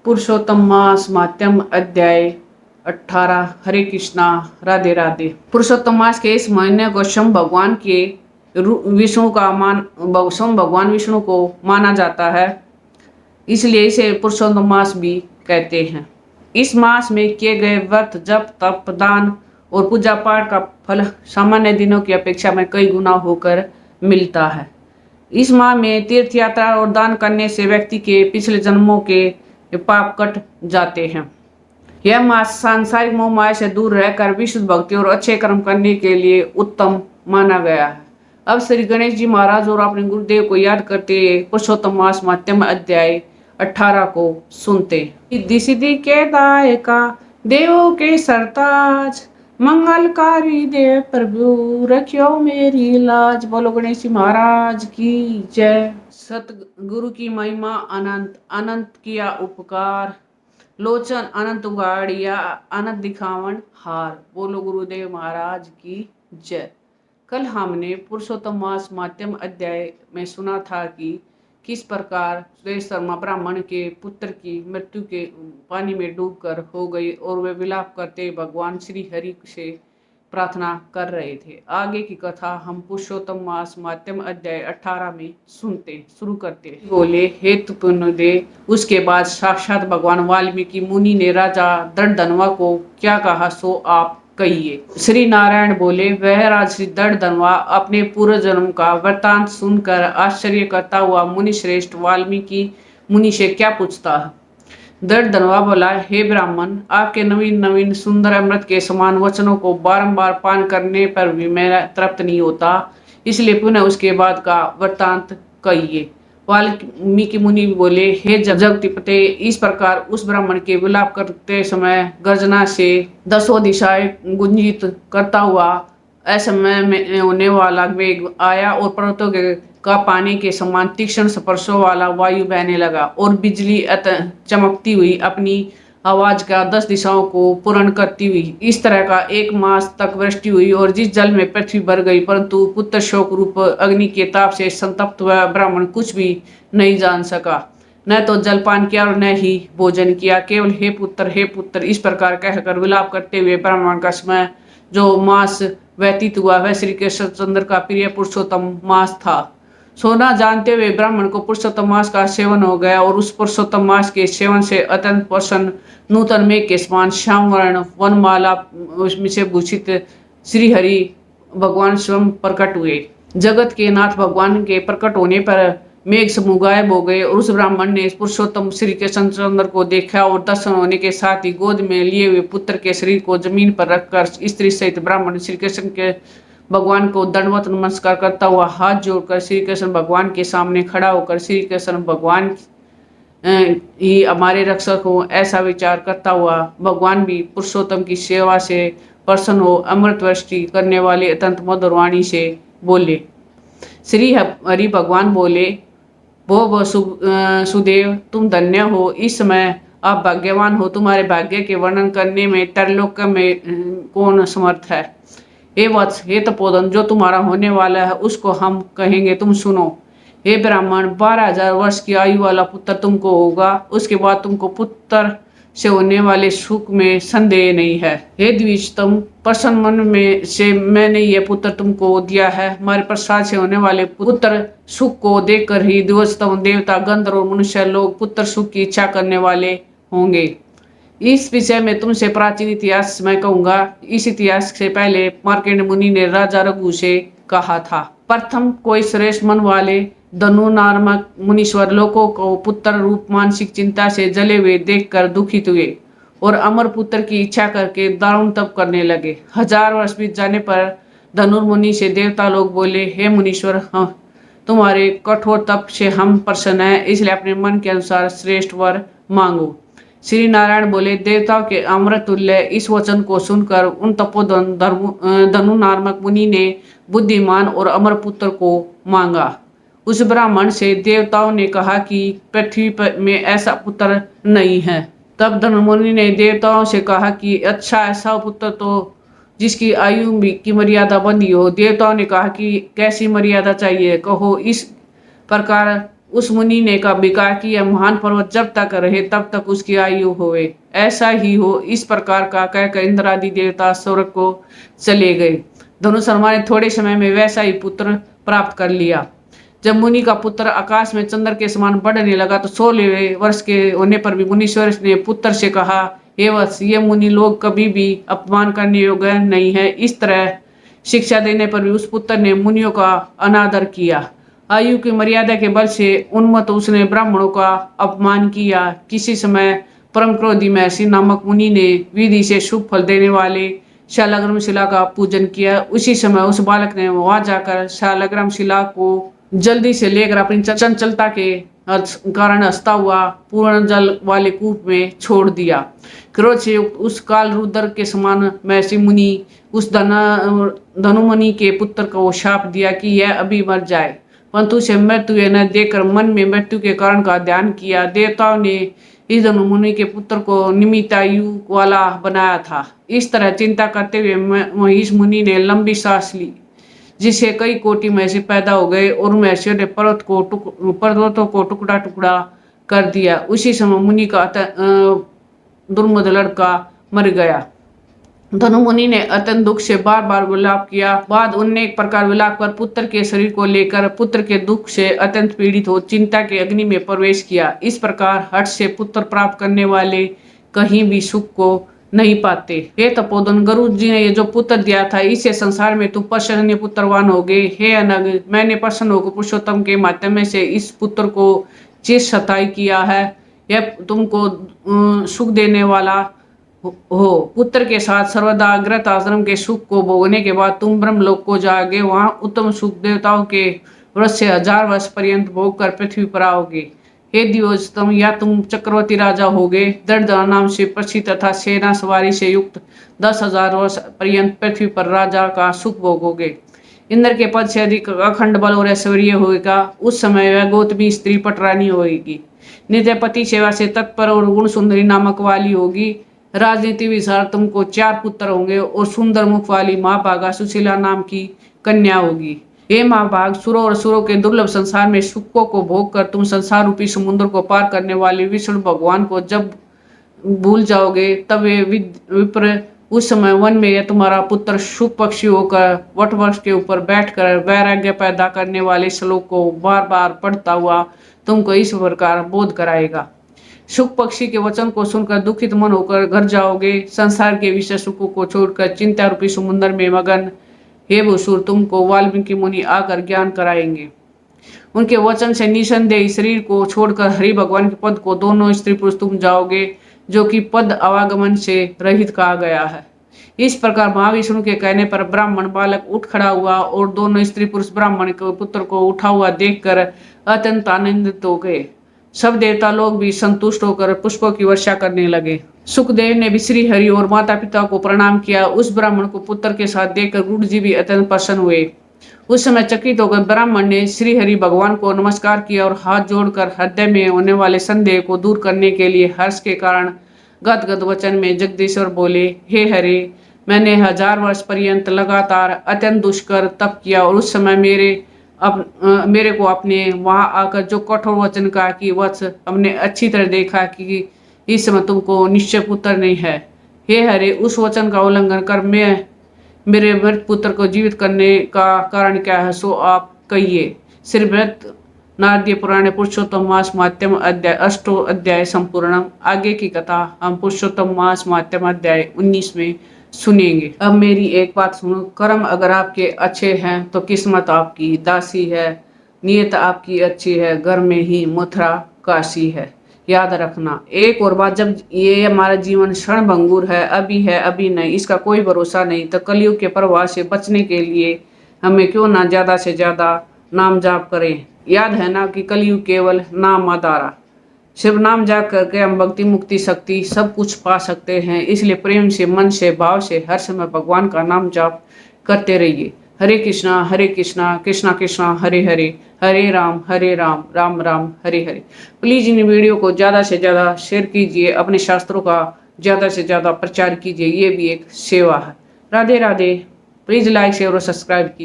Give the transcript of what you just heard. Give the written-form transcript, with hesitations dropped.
पुरुषोत्तम मास माध्यम अध्याय 18। हरे कृष्णा, राधे राधे। पुरुषोत्तम मास के इस महीने को शंभ भगवान के शंभ भगवान विष्णु को माना जाता है, इसलिए इसे पुरुषोत्तम मास भी कहते हैं। इस मास में किए गए व्रत, जप, तप, दान और पूजा पाठ का फल सामान्य दिनों की अपेक्षा में कई गुना होकर मिलता है। इस माह में तीर्थ यात्रा और दान करने से व्यक्ति के पिछले जन्मों के पाप कट जाते हैं। यह मास सांसारिक मोह माया से दूर रहकर विशुद्ध भक्ति और अच्छे कर्म करने के लिए उत्तम माना गया है। अब श्री गणेश जी महाराज और अपने गुरुदेव को याद करते हुए पुरुषोत्तम मास माध्यम अध्याय 18 को सुनते। सिद्धि सिद्धि के दायका देवों के सरताज, मंगलकारी देव प्रभु रखियो मेरी लाज। बोलो गणेश जी महाराज की जय। सतगुरु की महिमा अनंत, अनंत किया उपकार, लोचन अनंत उगाड़िया, अनंत दिखावन हार। बोलो गुरुदेव महाराज की जय। कल हमने पुरुषोत्तम मास माध्यम अध्याय में सुना था कि किस प्रकार सुरेश शर्मा ब्राह्मण के पुत्र की मृत्यु के पानी में डूबकर हो गई और वे विलाप करते भगवान श्री हरि से प्रार्थना कर रहे थे। आगे की कथा हम पुरुषोत्तम मास माध्यम अध्याय 18 में शुरू करते। बोले, हे तुपुन दे। उसके बाद साक्षात भगवान वाल्मीकि मुनि ने राजा दर्दनवा को क्या कहा सो आप कहिए। श्री नारायण बोले, वह राजर्षि दर्दनवा अपने पूर्व जन्म का वृतांत सुनकर आश्चर्य करता हुआ मुनि श्रेष्ठ वाल्मीकि मुनि से क्या पूछता है। दर्दनवा बोला, हे ब्राह्मण, आपके नवीन नवीन सुंदर अमृत के समान वचनों को बारंबार पान करने पर भी मैं तृप्त नहीं होता, इसलिए पुनः उसके बाद का वृतांत कहिए। वाल्मीकि मुनि बोले, हे जगतिपते, इस प्रकार उस ब्राह्मण के विलाप करते समय गर्जना से दसों दिशाएं गुंजित करता हुआ असमय में होने वाला वेग आया और पर्वतों का पानी के समान तीक्ष्ण स्पर्शों वाला वायु बहने लगा और बिजली चमकती हुई अपनी आवाज का 10 दिशाओं को पूर्ण करती हुई इस तरह का 1 मास तक वृष्टि हुई और जिस जल में पृथ्वी भर गई, परंतु पुत्र शोक रूप अग्नि के ताप से संतप्त हुआ ब्राह्मण कुछ भी नहीं जान सका, न तो जलपान किया और न ही भोजन किया, केवल हे पुत्र इस प्रकार कहकर विलाप करते हुए ब्राह्मण का समय जो मास व्यतीत हुआ वह श्री कृष्णचंद्र का प्रिय पुरुषोत्तम मास था। सोना जानते हुए ब्राह्मण को पुरुषोत्तम मास का सेवन हो गया और उस पुरुषोत्तम मास के सेवन से अत्यंत प्रसन्न नूतन मेघ के समान श्याम वर्ण वनमाला से भूषित श्री हरि भगवान स्वयं प्रकट हुए। जगत के नाथ भगवान के प्रकट होने पर मेघ समूह गायब हो गए और उस ब्राह्मण ने पुरुषोत्तम श्री कृष्णचंद्र को देखा और दर्शन होने के साथ ही गोद में लिए हुए पुत्र के शरीर को जमीन पर रखकर स्त्री सहित ब्राह्मण श्री कृष्ण के भगवान को दंडवत नमस्कार करता हुआ हाथ जोड़कर श्री कृष्ण भगवान के सामने खड़ा होकर श्री कृष्ण भगवान ही हमारे रक्षक हो ऐसा विचार करता हुआ भगवान भी पुरुषोत्तम की सेवा से प्रसन्न हो अमृत वृष्टि करने वाले अत्यंत मधुर वाणी से बोले। श्री हरि भगवान बोले, वो सुदेव, तुम धन्य हो, इस समय आप भाग्यवान हो, तुम्हारे भाग्य के वर्णन करने में त्रैलोक्य में कौन समर्थ है। हे वत्स, हे तपोधन, जो तुम्हारा होने वाला है उसको हम कहेंगे, तुम सुनो। हे ब्राह्मण, 12,000 वर्ष की आयु वाला पुत्र तुमको होगा, उसके बाद तुमको पुत्र से होने वाले सुख में संदेह नहीं है। हे द्विजतम, प्रसन्न मन में से मैंने यह पुत्र तुमको दिया है। हमारे प्रसाद से होने वाले पुत्र सुख को देखकर ही द्विजतम देवता, गंधर्व और मनुष्य लोग पुत्र सुख की इच्छा करने वाले होंगे। इस विषय में तुमसे प्राचीन इतिहास मैं कहूंगा। इस इतिहास से पहले मार्कंडेय मुनि ने राजा रघु से कहा था, प्रथम कोई श्रेष्ठ मन वाले धनु नामक मुनीश्वर लोगों को पुत्र रूप मानसिक चिंता से जले हुए देखकर दुखित हुए और अमर पुत्र की इच्छा करके दारुण तप करने लगे। 1000 वर्ष बीत जाने पर धनुर्मुनि से देवता लोग बोले, हे मुनीश्वर, तुम्हारे कठोर तप से हम प्रसन्न हैं, इसलिए अपने मन के अनुसार श्रेष्ठ वर मांगो। श्री नारायण बोले, देवताओं के अमृत तुल्य इस वचन को सुनकर उन तपोधन धनु नामक मुनि ने बुद्धिमान और अमर पुत्र को मांगा। उस ब्राह्मण से देवताओं ने कहा कि पृथ्वी में ऐसा पुत्र नहीं है। तब धनुर्मुनि ने देवताओं से कहा कि अच्छा, ऐसा पुत्र तो जिसकी आयु की मर्यादा बंधी हो। देवताओं ने कहा कि कैसी मर्यादा चाहिए, कहो। इस प्रकार उस मुनि ने कहा कि यह महान पर्वत जब तक रहे तब तक उसकी आयु होवे, ऐसा ही हो। इस प्रकार का कहकर इंद्र आदि देवता स्वर्ग को चले गए। धनुषर्मा ने थोड़े समय में वैसा ही पुत्र प्राप्त कर लिया। जब मुनि का पुत्र आकाश में चंद्र के समान बढ़ने लगा तो 16वें वर्ष के होने पर भी मुनीश्वर ने पुत्र से कहा, हे वत्स, ये मुनि लोग कभी भी अपमान करने योग्य नहीं है। इस तरह शिक्षा देने पर भी उस पुत्र ने मुनियों का अनादर किया। आयु की मर्यादा के बल से उन्मत्त उसने ब्राह्मणों का अपमान किया। किसी समय परम क्रोधी महर्षि नामक मुनि ने विधि से शुभ फल देने वाले शालग्राम शिला का पूजन किया। उसी समय उस बालक ने वहां जाकर शालग्राम शिला को जल्दी से लेकर अपनी चंचलता के कारण हंसता हुआ पूर्ण जल वाले कूप में छोड़ दिया। क्रोध से युक्त उस काल रुद्र के समान महर्षि मुनि उस धनुमुनि के पुत्र को शाप दिया कि यह अभी मर जाए, परंतु उसे मृत्यु न देकर मन में मृत्यु के कारण का ध्यान किया। देवताओं ने इस धनुमुनि के पुत्र को निमित आयु वाला बनाया था। इस तरह चिंता करते हुए महिष मुनि ने लंबी सांस ली, जिससे कई कोटि महर्षि पैदा हो गए और महर्षियों ने पर्वतों को टुकड़ा टुकड़ा कर दिया। उसी समय मुनि का दुर्मद लड़का मर गया। धनुमुनि ने अत्यंत दुख से बार बार विलाप किया। बाद उनने एक प्रकार विलाप कर पुत्र के शरीर को लेकर पुत्र के दुख से अत्यंत पीड़ित हो चिंता के अग्नि में प्रवेश किया। इस प्रकार हठ से पुत्र प्राप्त करने वाले कहीं भी सुख को नहीं पाते। हे तपोधन, गुरु जी ने ये जो पुत्र दिया था, इससे संसार में तुम प्रसन्न पुत्रवान हो गए। हे अनग, मैंने प्रसन्न होकर पुरुषोत्तम के माध्यम से इस पुत्र को चिर सताई किया है। यह तुमको सुख देने वाला हो। पुत्र के साथ सर्वदा अग्रत आश्रम के सुख को भोगने के बाद तुम ब्रह्मलोक को जाओगे। वहां उत्तम सुख देवताओं के व्रत से 1000 वर्ष पर्यंत भोग कर पृथ्वी पर आओगे। हे दिवोत्तम, या तुम चक्रवर्ती राजा होगे। दर्द नाम से प्रसिद्ध तथा सेना सवारी से युक्त 10,000 वर्ष पर्यंत पृथ्वी पर राजा का सुख भोगोगे। इंद्र के पद से अधिक अखंड बल और ऐश्वर्य होगा। उस समय वह गौतमी स्त्री पटरानी होगी। नित्य पति सेवा से तत्पर और गुण सुंदरी नामक वाली होगी। राजनीति विचार तुमको 4 पुत्र होंगे और सुंदर मुख वाली महाभागा सुशीला नाम की कन्या होगी। हे महाभाग, सुरों और असुरों के दुर्लभ संसार में सुखों को भोग कर तुम संसार रूपी समुद्र को पार करने वाले विष्णु भगवान को जब भूल जाओगे, तब वे विप्र उस समय वन में यह तुम्हारा पुत्र शुभ पक्षी होकर वट वृक्ष के ऊपर बैठकर वैराग्य पैदा करने वाले श्लोक को बार बार पढ़ता हुआ तुमको इस प्रकार बोध कराएगा। सुख पक्षी के वचन को सुनकर दुखित मन होकर घर जाओगे। संसार के विषय सुखों को छोड़कर चिंता रूपी समुद्र में मगन हे भूसुर, तुमको वाल्मीकि मुनि आकर ज्ञान कराएंगे। उनके वचन से निसंदेह शरीर को छोड़कर हरि भगवान के पद को दोनों स्त्री पुरुष तुम जाओगे, जो कि पद आवागमन से रहित कहा गया है। इस प्रकार महाविष्णु के कहने पर ब्राह्मण बालक उठ खड़ा हुआ और दोनों स्त्री पुरुष ब्राह्मण के पुत्र को उठा हुआ देखकर अत्यंत आनंदित हो गए। सब देवता लोग भी संतुष्ट होकर पुष्पों की वर्षा करने लगे। सुखदेव ने भी श्री हरि और माता पिता को प्रणाम किया। उस ब्राह्मण को पुत्र के साथ देखकर गुरु जी भी अत्यंत प्रसन्न हुए। उस समय चकित होकर ब्राह्मण ने श्री हरि भगवान को नमस्कार किया और हाथ जोड़कर हृदय में होने वाले संदेह को दूर करने के लिए हर्ष के कारण गदगद वचन में जगदीश्वर बोले, हे हरि, मैंने 1000 वर्ष पर्यंत लगातार अत्यंत दुष्कर तप किया और उस समय मेरे को अपने वहां आकर जो कठोर वचन कहा कि वत्स, हमने अच्छी तरह देखा कि इस समय तुमको निश्चय पुत्र नहीं है। हे हरे, उस वचन का उल्लंघन कर मेरे मृत पुत्र को जीवित करने का कारण क्या है, सो आप कहिए। श्री बृहत नारदीय पुराण पुरुषोत्तम मास माध्यम अध्याय 8 अध्याय संपूर्णम। आगे की कथा हम पुरुषोत्तम मास माध्यम अध्याय 19 में सुनेंगे। अब मेरी एक बात सुनो, कर्म अगर आपके अच्छे हैं तो किस्मत आपकी दासी है, नियत आपकी अच्छी है, घर में ही मथुरा काशी है। याद रखना। एक और बात, जब ये हमारा जीवन क्षण भंगुर है, अभी नहीं, इसका कोई भरोसा नहीं, तो कलयुग के प्रवाह से बचने के लिए हमें क्यों ना ज्यादा से ज्यादा नाम जाप करें। याद है ना कि कलयुग केवल नाम आधारा, सिर्फ नाम जाप करके हम भक्ति मुक्ति शक्ति सब कुछ पा सकते हैं। इसलिए प्रेम से, मन से, भाव से हर समय भगवान का नाम जाप करते रहिए। हरे कृष्णा कृष्णा कृष्णा हरे हरे, हरे Ram Ram Ram Hare Hare. Please in video को ज़्यादा से ज़्यादा शेयर कीजिए, अपने शास्त्रों का ज़्यादा से ज़्यादा प्रचार कीजिए, ये भी एक सेवा है। Radhe Radhe. Please like share और सब्सक्राइब कीजिए।